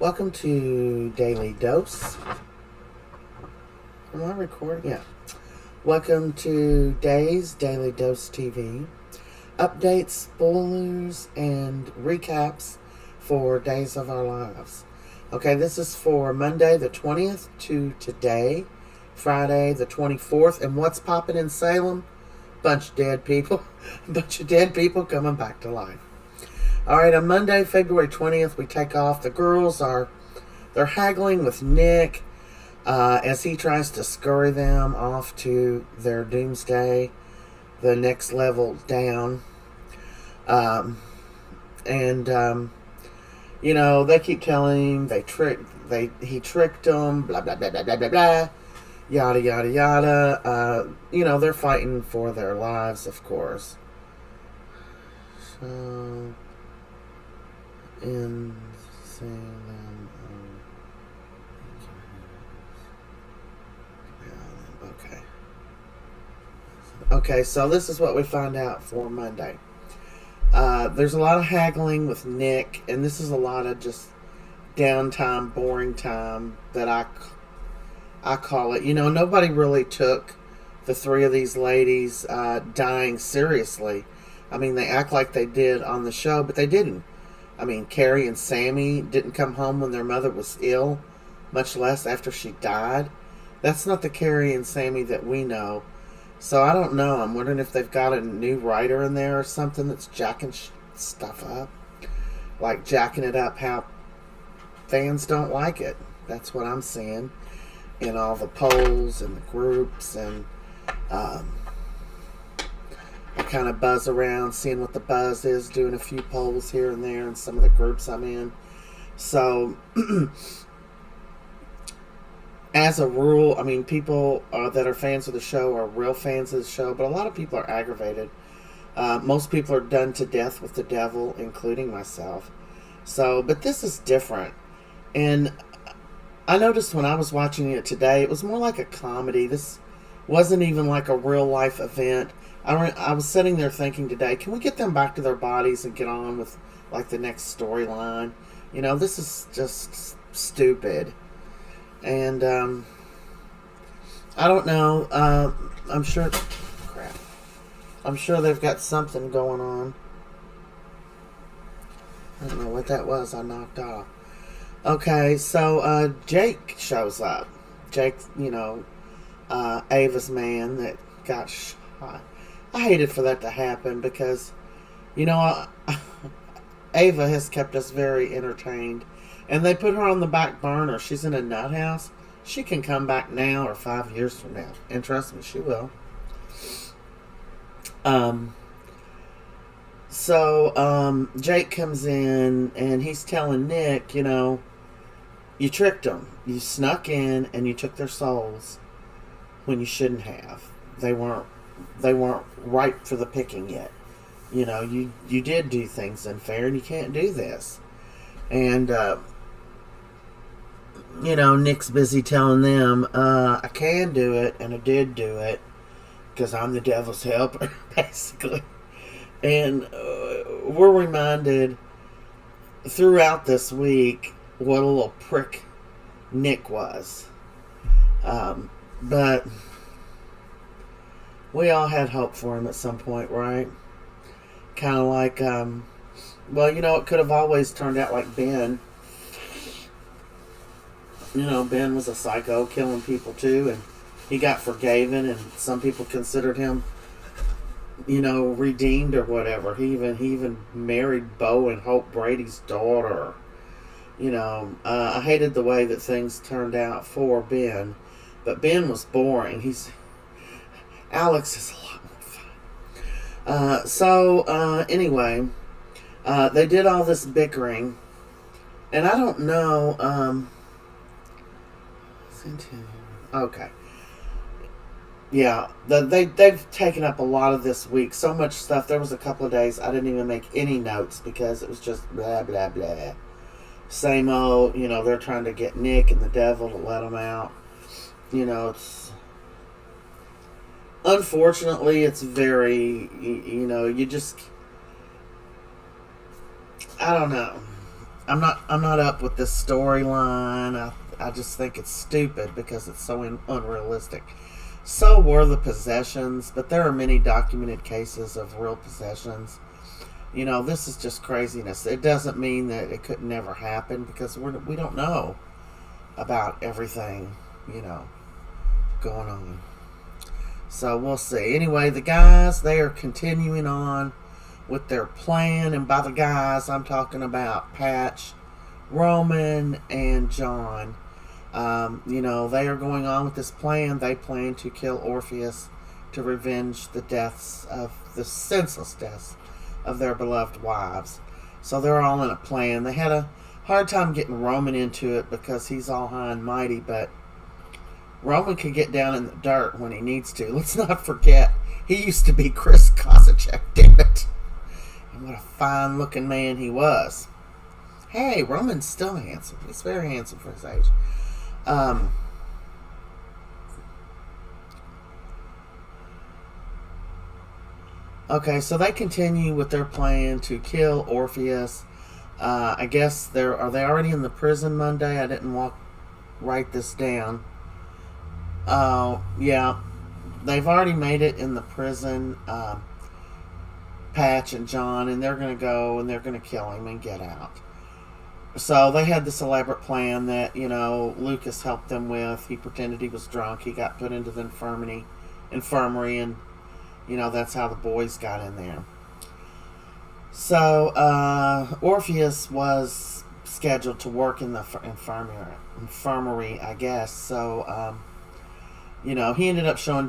Welcome to Daily Dose. Am I recording? Yeah. Welcome to Daily Dose TV. Updates, spoilers, and recaps for Days of Our Lives. Okay, this is for Monday the 20th to today, Friday the 24th. And what's popping in Salem? Bunch of dead people. Bunch of dead people coming back to life. Alright, on Monday, February 20th, we take off. The girls they're haggling with Nick as he tries to scurry them off to their doomsday, the next level down. They keep telling him he tricked them, blah, blah, blah, blah, blah, blah, blah, yada, yada, yada. They're fighting for their lives, of course. So, in Salem, okay, so this is what we find out for Monday. There's a lot of haggling with Nick, and this is a lot of just downtime, boring time that I call it. Nobody really took the three of these ladies dying seriously. I mean, they act like they did on the show, but they didn't. I mean, Carrie and Sammy didn't come home when their mother was ill, much less after she died. That's not the Carrie and Sammy that we know. So I don't know. I'm wondering if they've got a new writer in there or something that's jacking stuff up. Like jacking it up how fans don't like it. That's what I'm seeing in all the polls and the groups. And I kind of buzz around, seeing what the buzz is, doing a few polls here and there in some of the groups I'm in. So, as a rule, I mean, people that are fans of the show are real fans of the show, but a lot of people are aggravated. Most people are done to death with the devil, including myself. So, but this is different. And I noticed when I was watching it today, it was more like a comedy. This wasn't even like a real life event. I was sitting there thinking today, can we get them back to their bodies and get on with like the next storyline? This is just stupid. And I don't know. I'm sure they've got something going on. I don't know what that was I knocked off. Okay, so Jake shows up. Jake, Ava's man that got shot. I hated for that to happen because, Ava has kept us very entertained. And they put her on the back burner. She's in a nut house. She can come back now or 5 years from now. And trust me, she will. So Jake comes in and he's telling Nick, you tricked them. You snuck in and you took their souls when you shouldn't have. They weren't ripe for the picking yet. You did do things unfair and you can't do this. And Nick's busy telling them, I can do it and I did do it because I'm the devil's helper, basically. And we're reminded throughout this week what a little prick Nick was. But we all had hope for him at some point, right? Kind of like, it could have always turned out like Ben. Ben was a psycho, killing people too, and he got forgiven, and some people considered him, redeemed or whatever. He even married Bo and Hope Brady's daughter. I hated the way that things turned out for Ben, but Ben was boring. Alex is a lot more fun. Anyway, they did all this bickering, and I don't know, okay. Yeah, they've taken up a lot of this week. So much stuff. There was a couple of days I didn't even make any notes because it was just blah, blah, blah. Same old, they're trying to get Nick and the devil to let them out. It's... Unfortunately, it's very, you just... I don't know. I'm not up with this storyline. I just think it's stupid because it's so unrealistic. So were the possessions, but there are many documented cases of real possessions. This is just craziness. It doesn't mean that it could never happen because we don't know about everything, going on. So we'll see. Anyway, the guys, they are continuing on with their plan. And by the guys, I'm talking about Patch, Roman, and John. They are going on with this plan. They plan to kill Orpheus to revenge the senseless deaths of their beloved wives. So they're all in a plan. They had a hard time getting Roman into it because he's all high and mighty, but Roman can get down in the dirt when he needs to. Let's not forget, he used to be Chris Kozacek, damn it. And what a fine looking man he was. Hey, Roman's still handsome. He's very handsome for his age. Okay, so they continue with their plan to kill Orpheus. I guess are they already in the prison Monday? I didn't write this down. Yeah, they've already made it in the prison. Patch and John, and they're going to go and they're going to kill him and get out. So they had this elaborate plan that Lucas helped them with. He pretended he was drunk. He got put into the infirmary, and that's how the boys got in there. So Orpheus was scheduled to work in the infirmary, I guess. So he ended up showing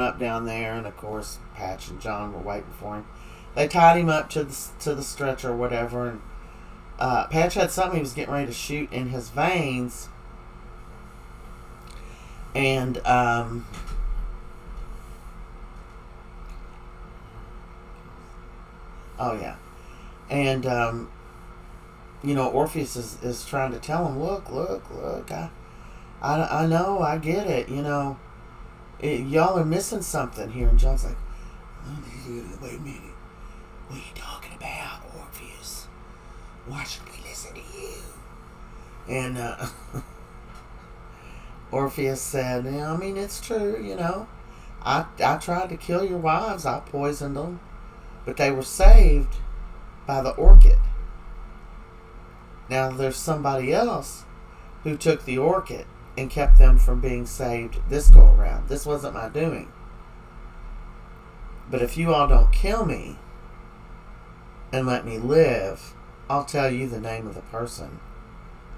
up down there, and of course Patch and John were waiting for him. They tied him up to the stretcher or whatever, and Patch had something he was getting ready to shoot in his veins, and oh yeah, and Orpheus is trying to tell him, look, I know, I get it, y'all are missing something here. And John's like, wait a minute, what are you talking about, Orpheus? Why should we listen to you? And Orpheus said, I mean, it's true, I tried to kill your wives, I poisoned them, but they were saved by the orchid. Now there's somebody else who took the orchid and kept them from being saved this go around. This wasn't my doing. But if you all don't kill me and let me live, I'll tell you the name of the person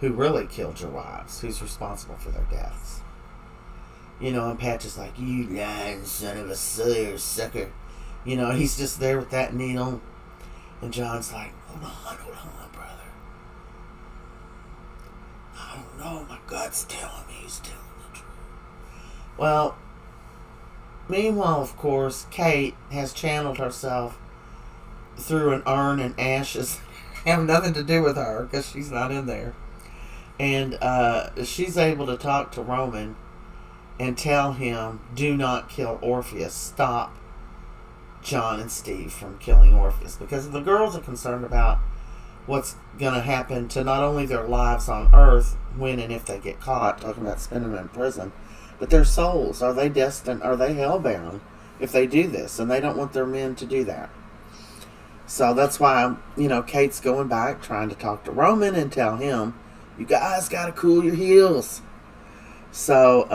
who really killed your wives, who's responsible for their deaths. And Patch is like, you lying son of a sucker. He's just there with that needle. And John's like, hold on, brother. I don't know, my gut's telling me he's telling the truth. Well, meanwhile, of course, Kate has channeled herself through an urn and ashes. Have nothing to do with her because she's not in there. And she's able to talk to Roman and tell him, do not kill Orpheus. Stop John and Steve from killing Orpheus. Because the girls are concerned about what's going to happen to not only their lives on Earth when and if they get caught, talking about spending them in prison, but their souls. Are they destined? Are they hellbound if they do this? And they don't want their men to do that. So that's why, Kate's going back, trying to talk to Roman and tell him, you guys got to cool your heels. So,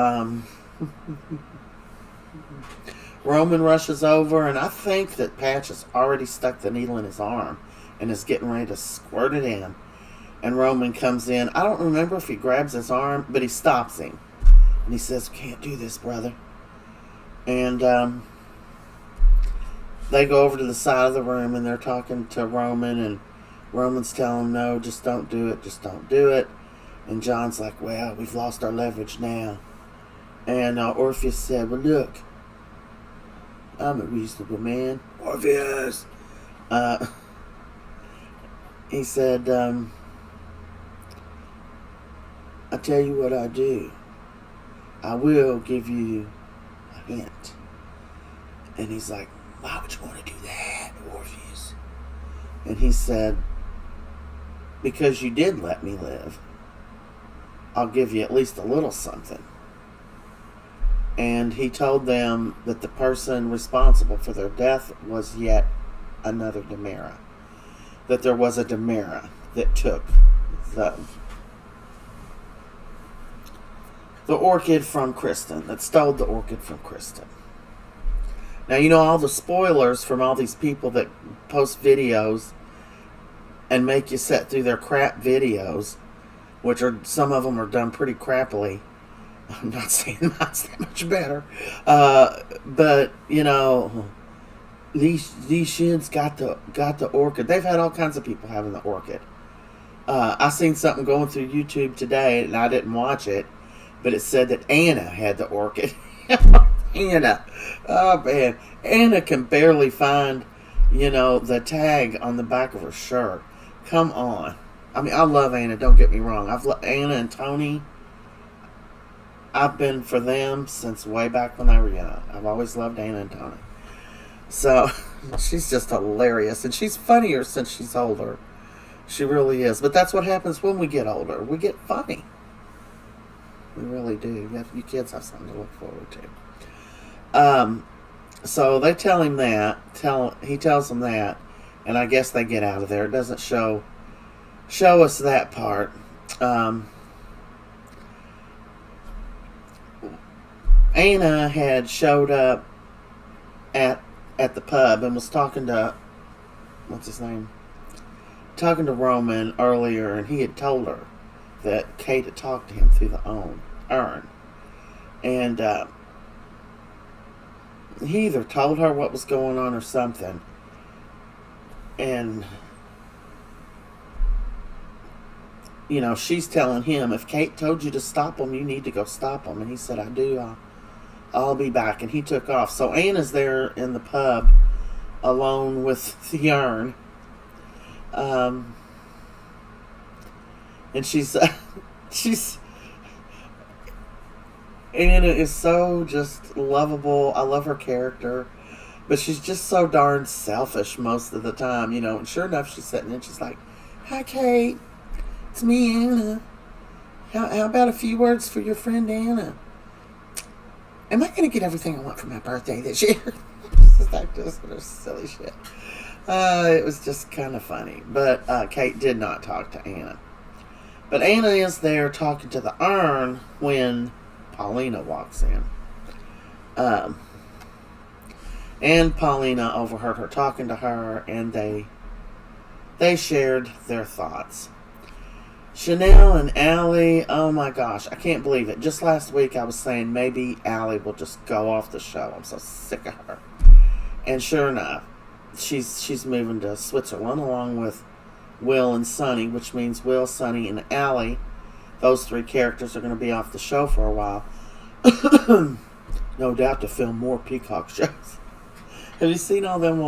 Roman rushes over, and I think that Patch has already stuck the needle in his arm and is getting ready to squirt it in. And Roman comes in. I don't remember if he grabs his arm, but he stops him. And he says, can't do this, brother. And they go over to the side of the room, and they're talking to Roman, and Roman's telling him, no, just don't do it, just don't do it. And John's like, well, we've lost our leverage now. And Orpheus said, well, look, I'm a reasonable man. Orpheus! He said, I'll tell you what I do. I will give you a hint. And he's like, why would you want to do that, Orpheus? And he said, because you did let me live, I'll give you at least a little something. And he told them that the person responsible for their death was yet another Demera. That there was a Demera that took the orchid from Kristen, that stole the orchid from Kristen. Now, you know all the spoilers from all these people that post videos and make you sit through their crap videos, which are, some of them are done pretty crappily. I'm not saying that's that much better. But, you know, these shits got the orchid. They've had all kinds of people having the orchid. I seen something going through YouTube today, and I didn't watch it, but it said that Anna had the orchid. Anna. Oh, man. Anna can barely find, the tag on the back of her shirt. Come on. I mean, I love Anna, don't get me wrong. I've loved Anna and Tony. I've been for them since way back when they were young. I've always loved Anna and Tony. So, she's just hilarious. And she's funnier since she's older. She really is. But that's what happens when we get older. We get funny. We really do. You kids have something to look forward to. So they tell him that. He tells them that. And I guess they get out of there. It doesn't show us that part. Anna had showed up at the pub and was talking to, what's his name? Talking to Roman earlier, and he had told her that Kate had talked to him through the urn. And he either told her what was going on or something. And, she's telling him, if Kate told you to stop him, you need to go stop him. And he said, I do. I'll be back. And he took off. So Anna's there in the pub alone with the urn. And she's Anna is so just lovable. I love her character. But she's just so darn selfish most of the time, And sure enough, she's sitting there and she's like, hi, Kate. It's me, Anna. How about a few words for your friend, Anna? Am I going to get everything I want for my birthday this year? just silly shit. It was just kind of funny. But Kate did not talk to Anna. But Anna is there talking to the urn when Paulina walks in. And Paulina overheard her talking to her, and they shared their thoughts. Chanel and Allie, oh my gosh, I can't believe it. Just last week I was saying maybe Allie will just go off the show. I'm so sick of her. And sure enough, she's moving to Switzerland along with Will and Sonny, which means Will, Sonny, and Allie. Those three characters are going to be off the show for a while. No doubt to film more Peacock shows. Have you seen all them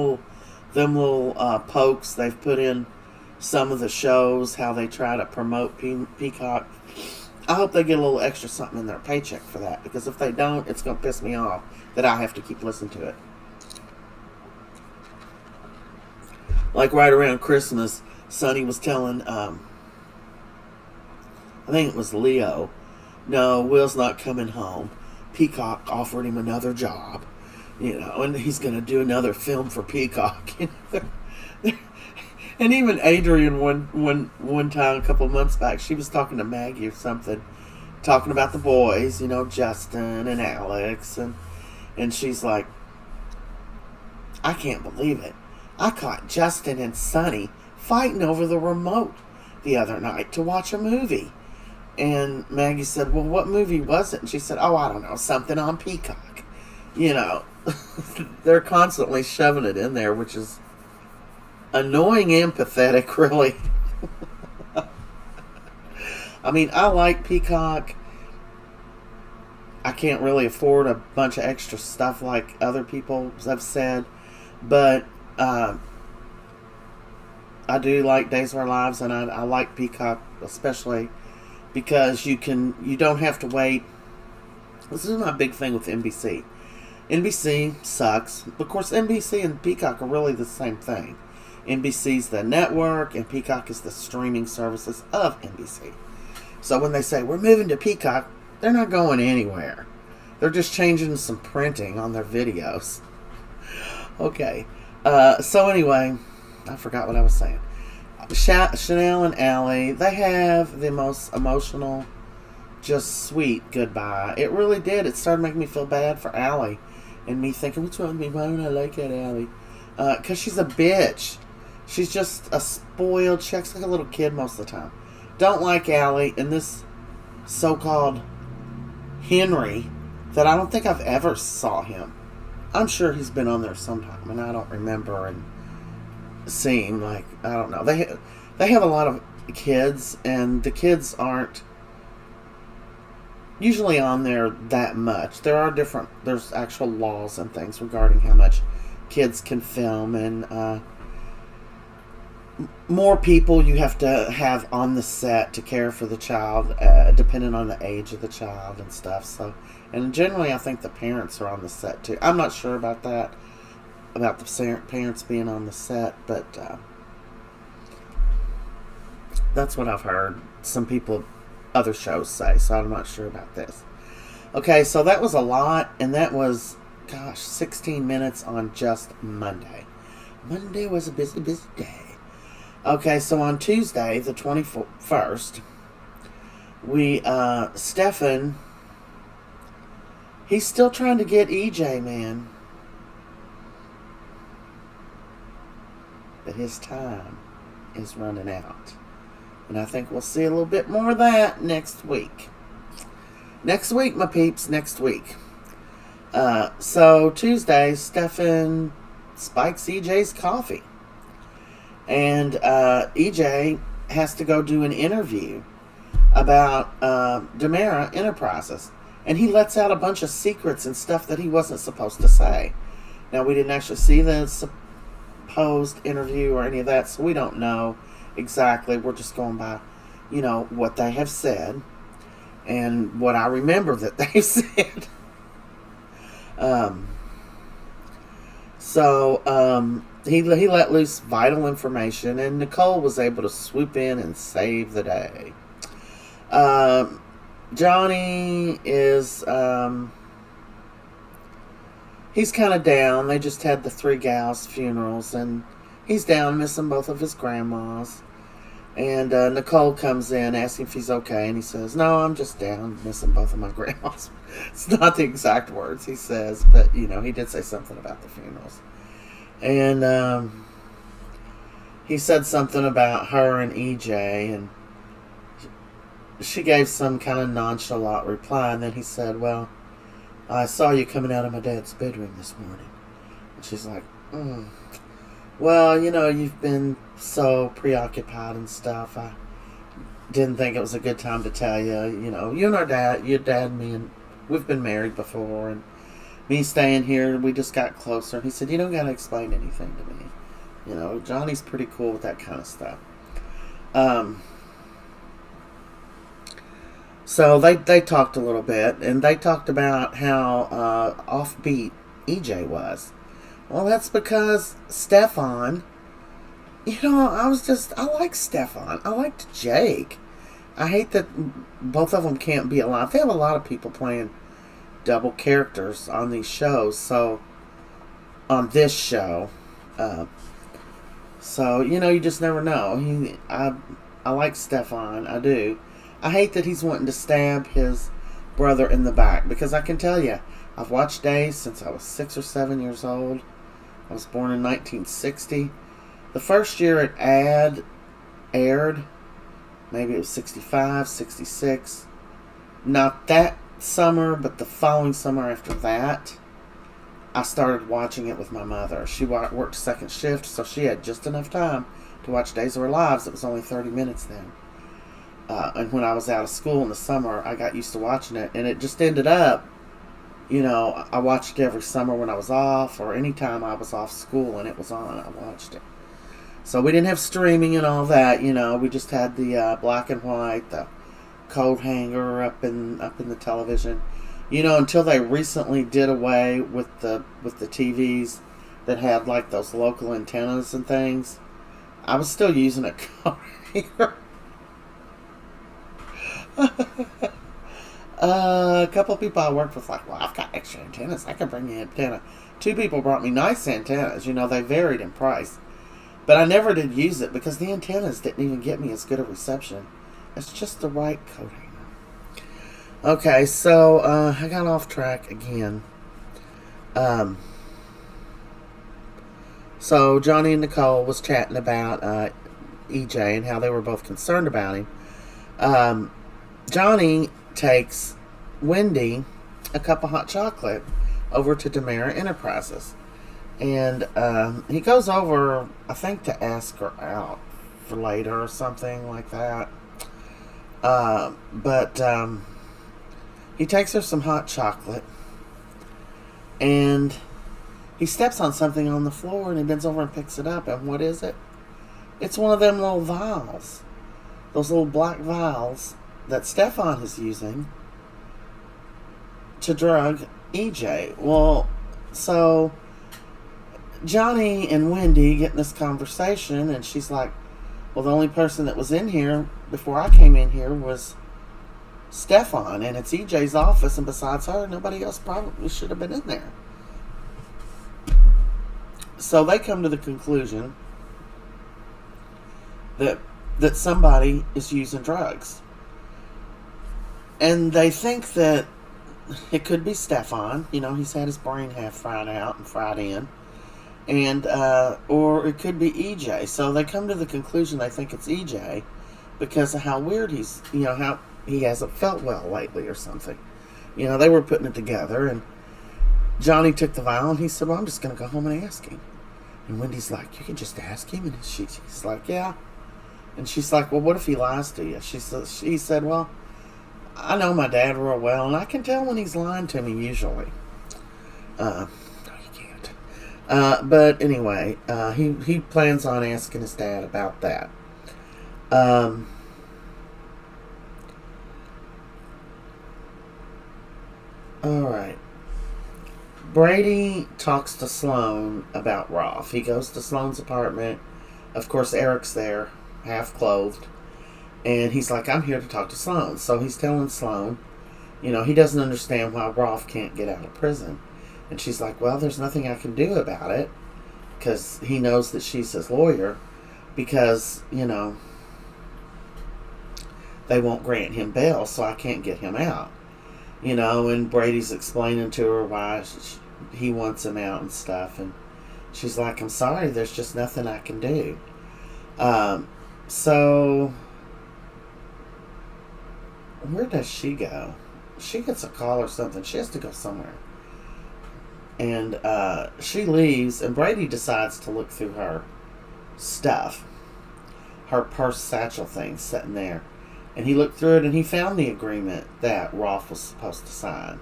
little pokes they've put in some of the shows, how they try to promote Peacock? I hope they get a little extra something in their paycheck for that, because if they don't, it's going to piss me off that I have to keep listening to it. Like right around Christmas, Sonny was telling, I think it was Leo, no, Will's not coming home. Peacock offered him another job, and he's going to do another film for Peacock. And even Adrian, one time, a couple of months back, she was talking to Maggie or something, talking about the boys, Justin and Alex, and she's like, I can't believe it. I caught Justin and Sonny fighting over the remote the other night to watch a movie. And Maggie said, well, what movie was it? And she said, oh, I don't know, something on Peacock. They're constantly shoving it in there, which is annoying and pathetic, really. I mean, I like Peacock. I can't really afford a bunch of extra stuff like other people have said. But I do like Days of Our Lives, and I like Peacock especially because you don't have to wait. This is my big thing with NBC. NBC sucks. Of course, NBC and Peacock are really the same thing. NBC's the network, and Peacock is the streaming services of NBC. So when they say, we're moving to Peacock, they're not going anywhere. They're just changing some printing on their videos. Okay. So anyway, I forgot what I was saying. Chanel and Allie, they have the most emotional, just sweet goodbye. It really did. It started making me feel bad for Allie. And me thinking, what's wrong with me? Why don't I like that Allie? Because she's a bitch. She's just a spoiled chick. She acts like a little kid most of the time. Don't like Allie. And this so-called Henry, that I don't think I've ever saw him. I'm sure he's been on there sometime, and I don't remember and seeing, like, I don't know. They have a lot of kids, and the kids aren't usually on there that much. There's actual laws and things regarding how much kids can film, and more people you have to have on the set to care for the child, depending on the age of the child and stuff. So, and generally I think the parents are on the set too. I'm not sure about that, about the parents being on the set, but that's what I've heard some people, other shows say, so I'm not sure about this. Okay, so that was a lot, and that was, 16 minutes on just Monday. Monday was a busy, busy day. Okay, so on Tuesday, the 21st, Stefan, he's still trying to get EJ, man. But his time is running out. And I think we'll see a little bit more of that next week. Next week, my peeps, next week. So Tuesday, Stefan spikes EJ's coffee. And EJ has to go do an interview about Demera Enterprises. And he lets out a bunch of secrets and stuff that he wasn't supposed to say. Now, we didn't actually see the supposed interview or any of that, so we don't know exactly. We're just going by, what they have said and what I remember that they've said. He let loose vital information, and Nicole was able to swoop in and save the day. Johnny is, he's kind of down. They just had the 3 gals' funerals, and he's down, missing both of his grandmas. And Nicole comes in, asking if he's okay, and he says, no, I'm just down, missing both of my grandmas. It's not the exact words he says, but, he did say something about the funerals. And he said something about her and EJ, and she gave some kind of nonchalant reply, and then he said, well, I saw you coming out of my dad's bedroom this morning. And she's like, well, you've been so preoccupied and stuff. I didn't think it was a good time to tell you. You and your dad and me, and we've been married before, and me staying here, we just got closer. And he said, you don't got to explain anything to me. Johnny's pretty cool with that kind of stuff. So they talked a little bit, and they talked about how offbeat EJ was. Well, that's because Stefan, I like Stefan. I liked Jake. I hate that both of them can't be alive. They have a lot of people playing double characters on these shows, so on this show. So, you just never know. I like Stefan. I do. I hate that he's wanting to stab his brother in the back, because I can tell you, I've watched Days since I was 6 or 7 years old. I was born in 1960. The first year it aired, maybe it was 65, 66. Not that summer, but the following summer after that, I started watching it with my mother. She worked second shift, so she had just enough time to watch Days of Our Lives. It was only 30 minutes then. And when I was out of school in the summer, I got used to watching it, and it just ended up, I watched it every summer when I was off, or anytime I was off school and it was on, I watched it. So we didn't have streaming and all that, we just had the black and white, the coat hanger up in the television, until they recently did away with the TVs that had like those local antennas and things. I was still using a coat hanger. A couple of people I worked with like, well, I've got extra antennas. I can bring you an antenna. Two people brought me nice antennas. They varied in price. But I never did use it because the antennas didn't even get me as good a reception. It's just the right coat hanger. Okay, so I got off track again. So Johnny and Nicole was chatting about EJ and how they were both concerned about him. Johnny takes Wendy a cup of hot chocolate over to Demera Enterprises. And he goes over, I think, to ask her out for later or something like that. But he takes her some hot chocolate. And he steps on something on the floor and he bends over and picks it up. And what is it? It's one of them little vials. Those little black vials that Stefan is using to drug EJ. Well, so Johnny and Wendy get in this conversation, and she's like, well, the only person that was in here before I came in here was Stefan, and it's EJ's office, and besides her, nobody else probably should have been in there. So they come to the conclusion that somebody is using drugs. And they think that it could be Stefan. He's had his brain half fried out and fried in. And or it could be EJ. So they come to the conclusion they think it's EJ because of how weird he's, how he hasn't felt well lately or something. They were putting it together, and Johnny took the vial and he said, well, I'm just going to go home and ask him. And Wendy's like, you can just ask him? And he's like, yeah. And she's like, well, what if he lies to you? He said, well, I know my dad real well, and I can tell when he's lying to me usually. No, you can't. But anyway, he plans on asking his dad about that. Alright. Brady talks to Sloan about Rolf. He goes to Sloan's apartment. Of course, Eric's there, half clothed. And he's like, I'm here to talk to Sloan. So he's telling Sloan, he doesn't understand why Rolf can't get out of prison. And she's like, well, there's nothing I can do about it. Because he knows that she's his lawyer. Because, they won't grant him bail, so I can't get him out. And Brady's explaining to her why he wants him out and stuff. And she's like, I'm sorry, there's just nothing I can do. So where does she go? She gets a call or something. She has to go somewhere. And she leaves, and Brady decides to look through her stuff. Her purse satchel thing sitting there. And he looked through it, and he found the agreement that Rolf was supposed to sign.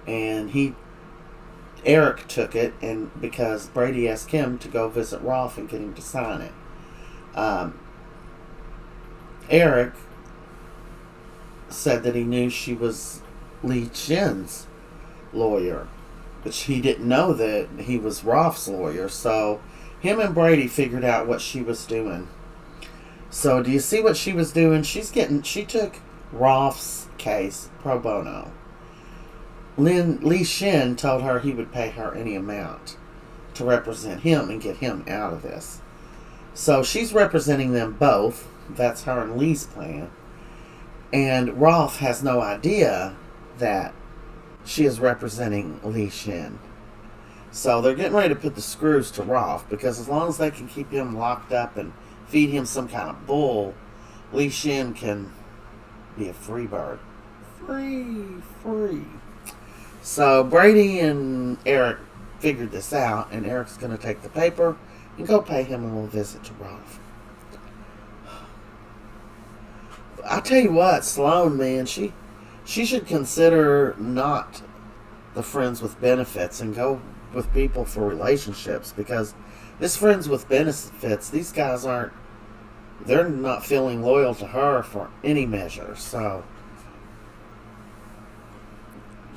And Eric took it, and because Brady asked him to go visit Rolf and get him to sign it. Eric said that he knew she was Li Chen's lawyer, but he didn't know that he was Rolf's lawyer. So him and Brady figured out what she was doing. So do you see what she was doing? She took Rolf's case pro bono. Li Shen told her he would pay her any amount to represent him and get him out of this. So she's representing them both. That's her and Lee's plan. And Rolf has no idea that she is representing Li Shen. So they're getting ready to put the screws to Rolf, because as long as they can keep him locked up and feed him some kind of bull, Li Shen can be a free bird. Free. So Brady and Eric figured this out, and Eric's going to take the paper and go pay him a little visit to Rolf. I tell you what, Sloan, man, she should consider not the friends with benefits and go with people for relationships, because this friends with benefits, these guys they're not feeling loyal to her for any measure. So,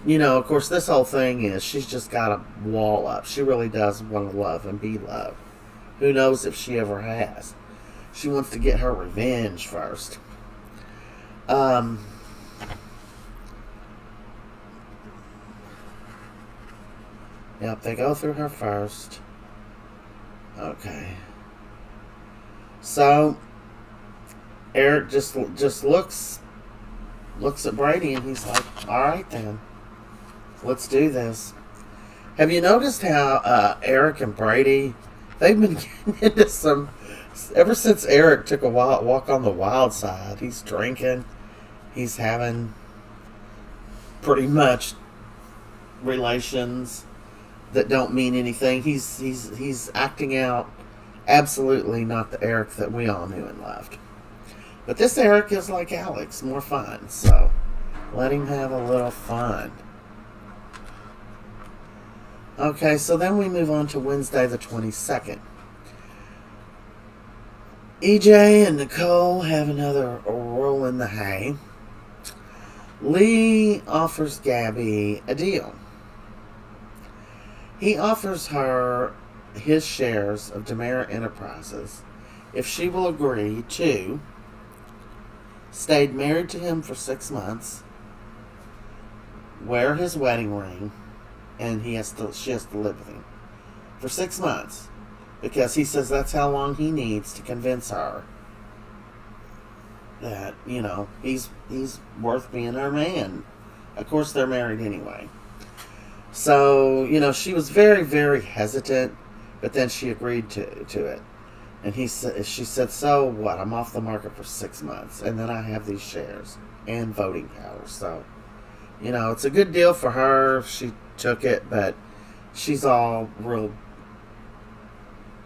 of course, this whole thing is she's just got a wall up. She really does want to love and be loved. Who knows if she ever has. She wants to get her revenge first. Yep, they go through her first. Okay. So Eric just looks at Brady and he's like, "All right then, let's do this." Have you noticed how Eric and Brady, they've been getting into some ever since Eric took a walk on the wild side? He's drinking, he's having pretty much relations that don't mean anything. He's acting out absolutely not the Eric that we all knew and loved. But this Eric is like Alex, more fun. So let him have a little fun. Okay, so then we move on to Wednesday the 22nd. EJ and Nicole have another roll in the hay. Lee offers Gabby a deal. He offers her his shares of Demerit Enterprises if she will agree to stay married to him for 6 months, wear his wedding ring, and she has to live with him for 6 months, because he says that's how long he needs to convince her that, you know, he's worth being her man. Of course, they're married anyway. So, you know, she was very, very hesitant, but then she agreed to it. And she said, "So what? I'm off the market for 6 months, and then I have these shares and voting power." So, you know, it's a good deal for her. She took it, but she's all real,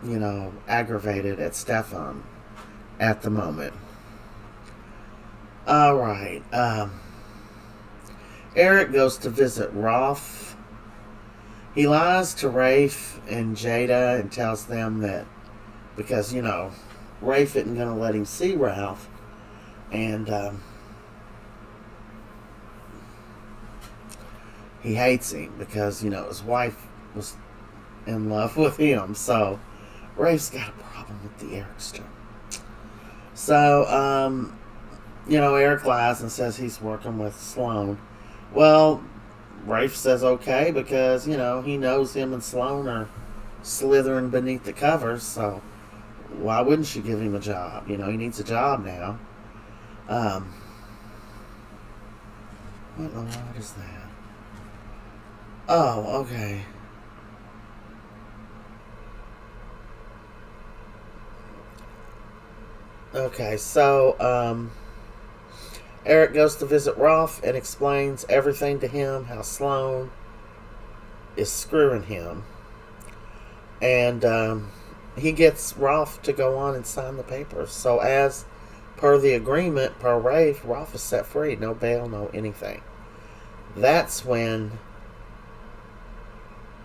you know, aggravated at Stefan at the moment. All right. Eric goes to visit Rolf. He lies to Rafe and Jada and tells them that because, you know, Rafe isn't going to let him see Ralph. And he hates him because, you know, his wife was in love with him. So Rafe's got a problem with the Ericster. So, you know, Eric lies and says he's working with Sloan. Well, Rafe says okay because, you know, he knows him and Sloan are slithering beneath the covers, so why wouldn't she give him a job? You know, he needs a job now. What in the world is that? Oh, okay. Okay, so, Eric goes to visit Rolf and explains everything to him, how Sloan is screwing him. And he gets Rolf to go on and sign the papers. So as per the agreement, per Rafe, Rolf is set free. No bail, no anything. That's when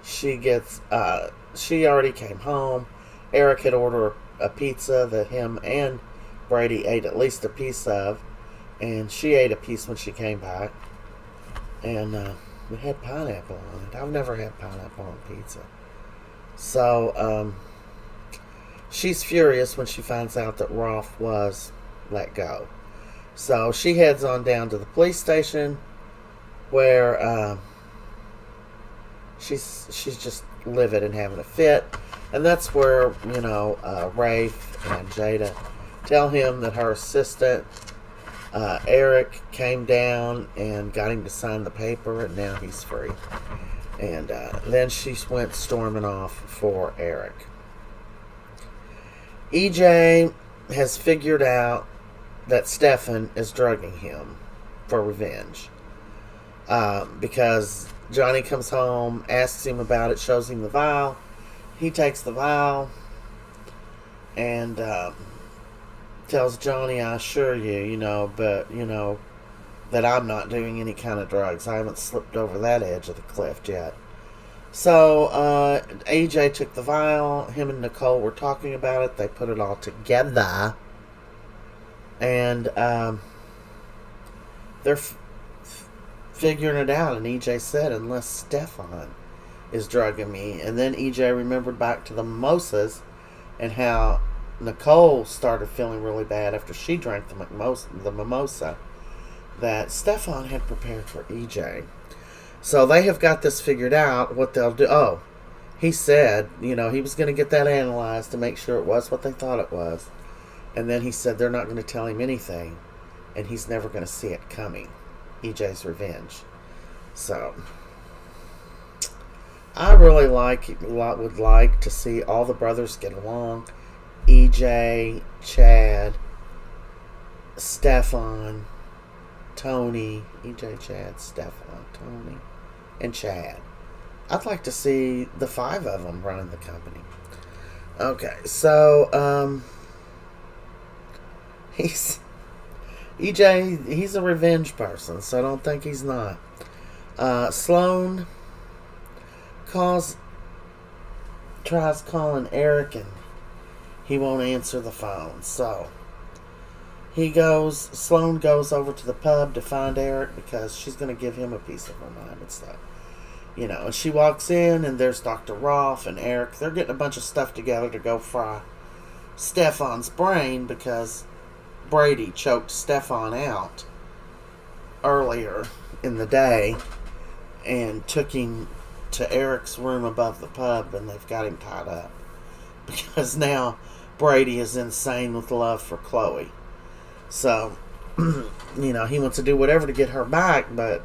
she already came home. Eric had ordered a pizza that him and Brady ate at least a piece of. And she ate a piece when she came back. And we had pineapple on it. I've never had pineapple on pizza. So, she's furious when she finds out that Rolf was let go. So, she heads on down to the police station where she's just livid and having a fit. And that's where, you know, Rafe and Jada tell him that her assistant Eric came down and got him to sign the paper, and now he's free. And then she went storming off for Eric. EJ has figured out that Stefan is drugging him for revenge. Because Johnny comes home, asks him about it, shows him the vial. He takes the vial and tells Johnny, "I assure you, you know, but, you know, that I'm not doing any kind of drugs. I haven't slipped over that edge of the cliff yet." So, AJ took the vial. Him and Nicole were talking about it. They put it all together. And they're figuring it out. And EJ said, "Unless Stefan is drugging me." And then EJ remembered back to the mimosas and how Nicole started feeling really bad after she drank the mimosa that Stefan had prepared for EJ. So they have got this figured out, what they'll do. Oh, he said, he was going to get that analyzed to make sure it was what they thought it was. And then he said they're not going to tell him anything, and he's never going to see it coming. EJ's revenge. So, I really would like to see all the brothers get along. EJ, Chad, Stefan, Tony, EJ, Chad, Stefan, Tony, and Chad. I'd like to see the 5 of them running the company. Okay, so he's EJ. He's a revenge person, so I don't think he's not. Sloan tries calling Eric, and he won't answer the phone. So Sloan goes over to the pub to find Eric because she's going to give him a piece of her mind and stuff. And she walks in, and there's Dr. Rolf and Eric. They're getting a bunch of stuff together to go fry Stefan's brain because Brady choked Stefan out earlier in the day and took him to Eric's room above the pub, and they've got him tied up because now Brady is insane with love for Chloe. So, he wants to do whatever to get her back, but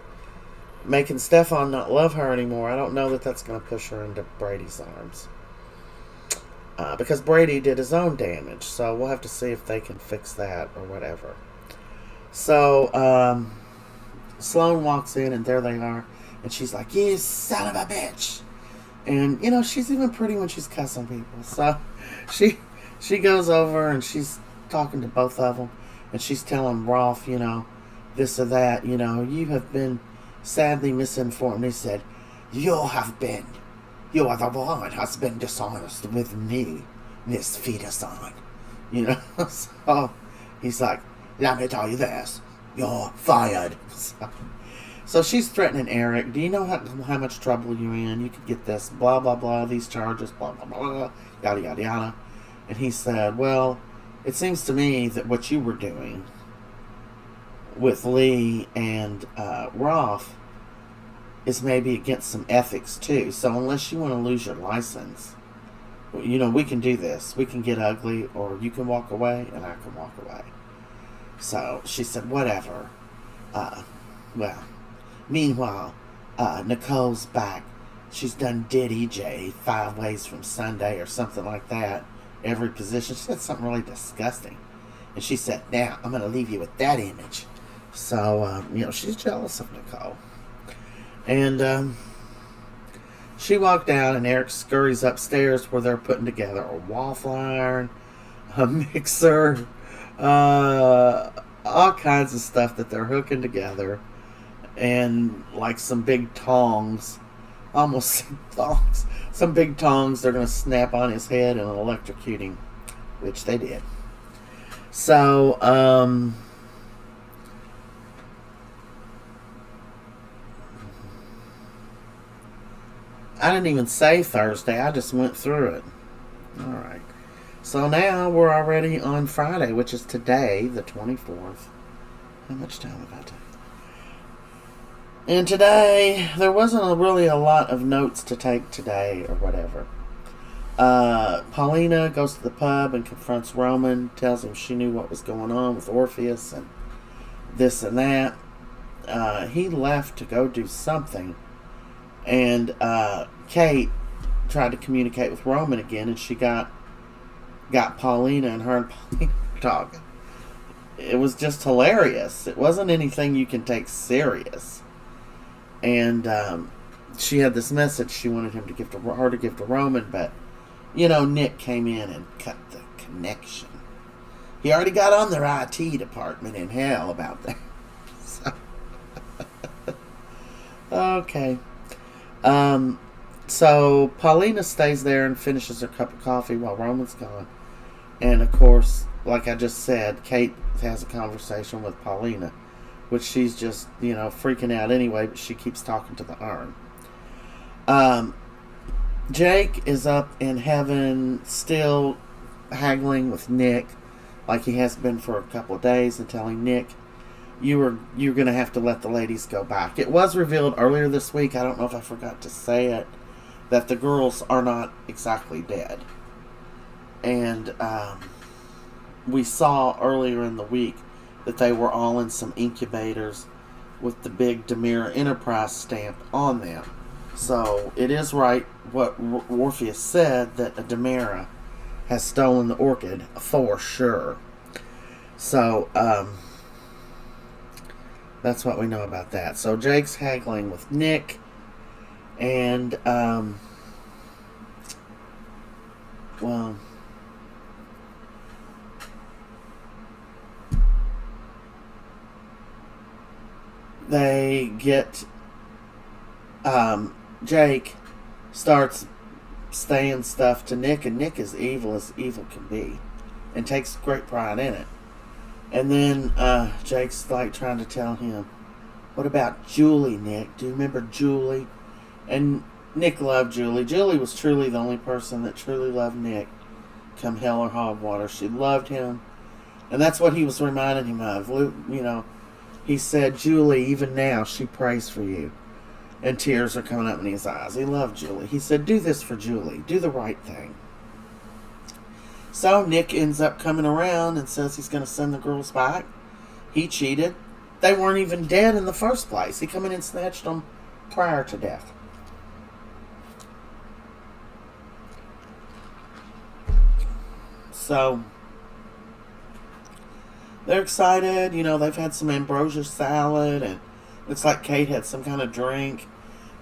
making Stefan not love her anymore, I don't know that that's going to push her into Brady's arms. Because Brady did his own damage, so we'll have to see if they can fix that or whatever. So, Sloan walks in, and there they are, and she's like, "You son of a bitch!" And, she's even pretty when she's cussing people. So, she goes over, and she's talking to both of them, and she's telling Rolf, this or that, you have been sadly misinformed. He said, You are the one has been dishonest with me, Miss Feederson. So he's like, let me tell you this, you're fired. So she's threatening Eric. Do you know how much trouble you're in? You could get this, blah, blah, blah, these charges, blah, blah, blah, yada, yada, yada. And he said, well, it seems to me that what you were doing with Lee and Rolf is maybe against some ethics too. So unless you want to lose your license, we can do this. We can get ugly, or you can walk away and I can walk away. So she said, whatever. Well, meanwhile, Nicole's back. She's done did EJ 5 ways from Sunday or something like that. Every position. She said something really disgusting. And she said, now I'm going to leave you with that image. So, she's jealous of Nicole. And she walked out, and Eric scurries upstairs where they're putting together a waffle iron, a mixer, all kinds of stuff that they're hooking together, and like some big tongs, almost tongs, some big tongs they're going to snap on his head and electrocute him, which they did. So, I didn't even say Thursday. I just went through it. Alright. So now we're already on Friday, which is today, the 24th. How much time have I taken? And today, there wasn't really a lot of notes to take today or whatever. Paulina goes to the pub and confronts Roman, tells him she knew what was going on with Orpheus and this and that. He left to go do something. And Kate tried to communicate with Roman again, and she got Paulina, and her and Paulina were talking. It was just hilarious. It wasn't anything you can take serious. And she had this message she wanted him to give to her to give to Roman, but Nick came in and cut the connection. He already got on their IT department in hell about that. So, okay. So Paulina stays there and finishes her cup of coffee while Roman's gone. And of course, like I just said, Kate has a conversation with Paulina, which she's just, freaking out anyway, but she keeps talking to the urn. Jake is up in heaven still haggling with Nick, like he has been for a couple of days, and telling Nick, you're going to have to let the ladies go back. It was revealed earlier this week, I don't know if I forgot to say it, that the girls are not exactly dead. And we saw earlier in the week that they were all in some incubators with the big Demira Enterprise stamp on them. So it is right what Morpheus said, that a Demira has stolen the orchid for sure. So that's what we know about that. So Jake's haggling with Nick, and well, they get Jake starts saying stuff to Nick, and Nick is evil as evil can be and takes great pride in it. And then Jake's like trying to tell him, what about Julie, Nick? Do you remember Julie? And Nick loved Julie. Julie was truly the only person that truly loved Nick, come hell or high water. She loved him, and that's what he was reminding him of. You know, he said, Julie, even now, she prays for you. And tears are coming up in his eyes. He loved Julie. He said, do this for Julie. Do the right thing. So Nick ends up coming around and says he's going to send the girls back. He cheated. They weren't even dead in the first place. He come in and snatched them prior to death. So they're excited. You know, they've had some ambrosia salad, and looks like Kate had some kind of drink.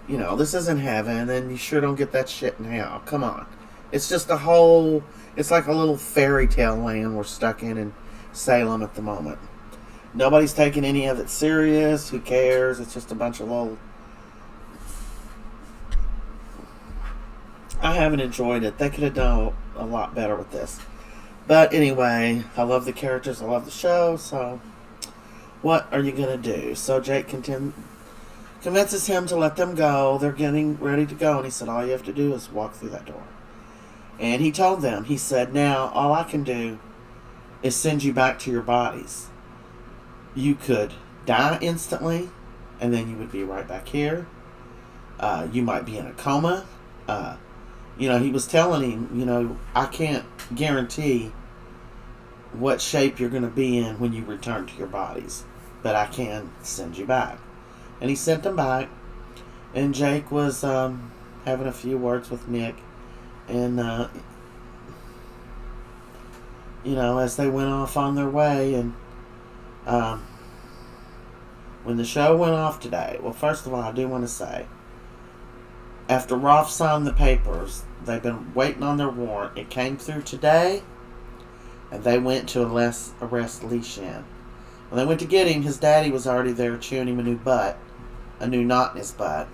You know, this isn't heaven, and you sure don't get that shit in hell. Come on. It's just a whole, it's like a little fairy tale land we're stuck in Salem at the moment. Nobody's taking any of it serious. Who cares? It's just a bunch of little... I haven't enjoyed it. They could have done a lot better with this. But anyway, I love the characters. I love the show. So, what are you going to do? So Jake convinces him to let them go. They're getting ready to go. And he said, all you have to do is walk through that door. And he told them, he said, now, all I can do is send you back to your bodies. You could die instantly, and then you would be right back here. You might be in a coma. You know, he was telling him, you know, I can't guarantee what shape you're going to be in when you return to your bodies, but I can send you back. And he sent them back, and Jake was having a few words with Nick, and you know, as they went off on their way. And when the show went off today, well, first of all, I do want to say, after Rolf signed the papers, they've been waiting on their warrant. It came through today, and they went to arrest Li Shin. When they went to get him, his daddy was already there chewing him a new knot in his butt.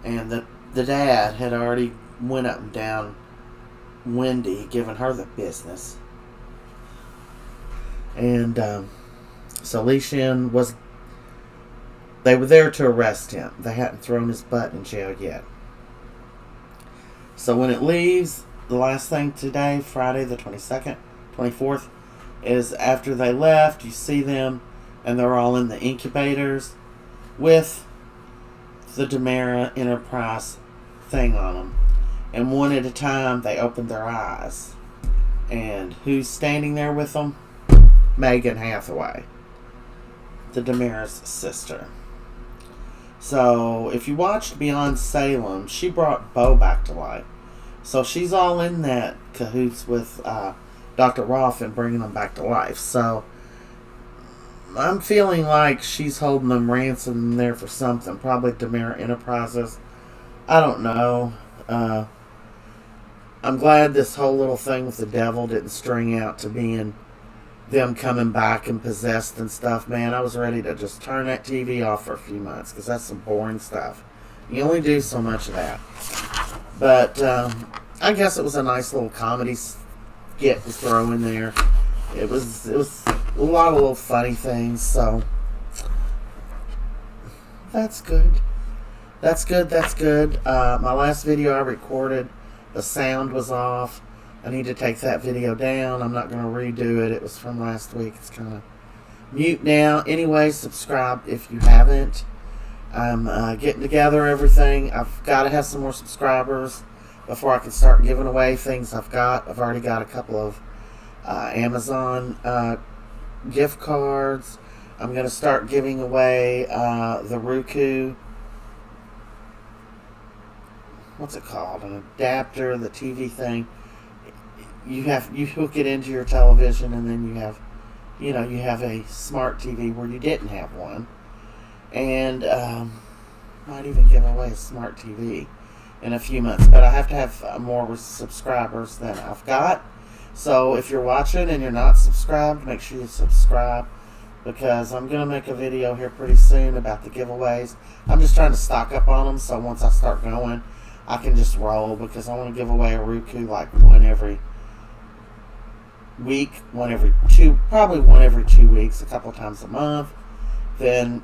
And the dad had already went up and down Wendy, giving her the business. And so Li Shin was... They were there to arrest him. They hadn't thrown his butt in jail yet. So when it leaves, the last thing today, Friday the 24th, is after they left, you see them, and they're all in the incubators with the Demira Enterprise thing on them. And one at a time, they open their eyes. And who's standing there with them? Megan Hathaway, the Demira's sister. So, if you watched Beyond Salem, she brought Bo back to life. So, she's all in that cahoots with Dr. Rolf and bringing them back to life. So, I'm feeling like she's holding them ransom there for something. Probably Demira Enterprises. I don't know. I'm glad this whole little thing with the devil didn't string out to being them coming back and possessed and stuff. Man, I was ready to just turn that TV off for a few months, because that's some boring stuff. You only do so much of that. But I guess it was a nice little comedy skit to throw in there. It was a lot of little funny things. So that's good. That's good. My last video I recorded, the sound was off. I need to take that video down. I'm not going to redo it. It was from last week. It's kind of mute now. Anyway, subscribe if you haven't. I'm getting together everything. I've got to have some more subscribers before I can start giving away things I've got. I've already got a couple of Amazon gift cards. I'm going to start giving away the Roku. What's it called? An adapter, the TV thing. You hook it into your television, and then you have a smart TV where you didn't have one. And might even give away a smart TV in a few months. But I have to have more subscribers than I've got. So if you're watching and you're not subscribed, make sure you subscribe, because I'm going to make a video here pretty soon about the giveaways. I'm just trying to stock up on them, so once I start going, I can just roll, because I want to give away a Roku like one every week, probably one every 2 weeks, a couple times a month. Then,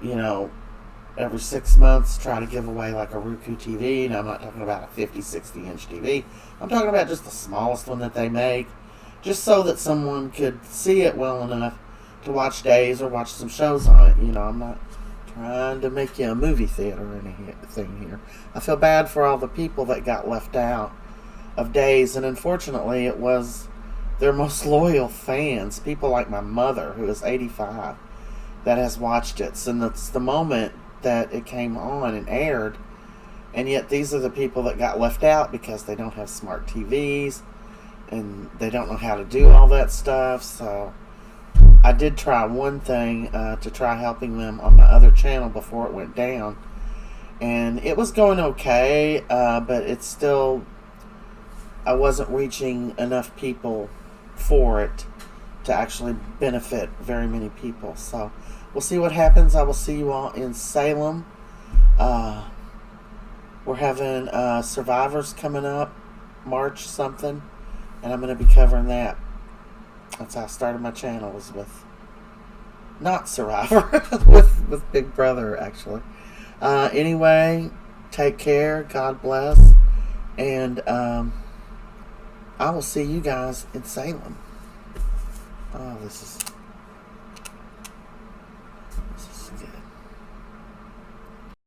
every 6 months, try to give away like a Roku TV. Now, I'm not talking about a 50, 60-inch TV. I'm talking about just the smallest one that they make, just so that someone could see it well enough to watch Days or watch some shows on it. I'm not trying to make you a movie theater or anything here. I feel bad for all the people that got left out of Days, and unfortunately it was their most loyal fans, people like my mother, who is 85, that has watched it since the moment that it came on and aired. And yet these are the people that got left out because they don't have smart TVs and they don't know how to do all that stuff. So I did try one thing to try helping them on my other channel before it went down, and it was going okay, but it's still, I wasn't reaching enough people for it to actually benefit very many people. So we'll see what happens. I will see you all in Salem. We're having Survivors coming up, March something, and I'm going to be covering that. That's how I started my channel, was with not Survivor, with Big Brother, actually. Anyway, take care. God bless. And I will see you guys in Salem. Oh, this is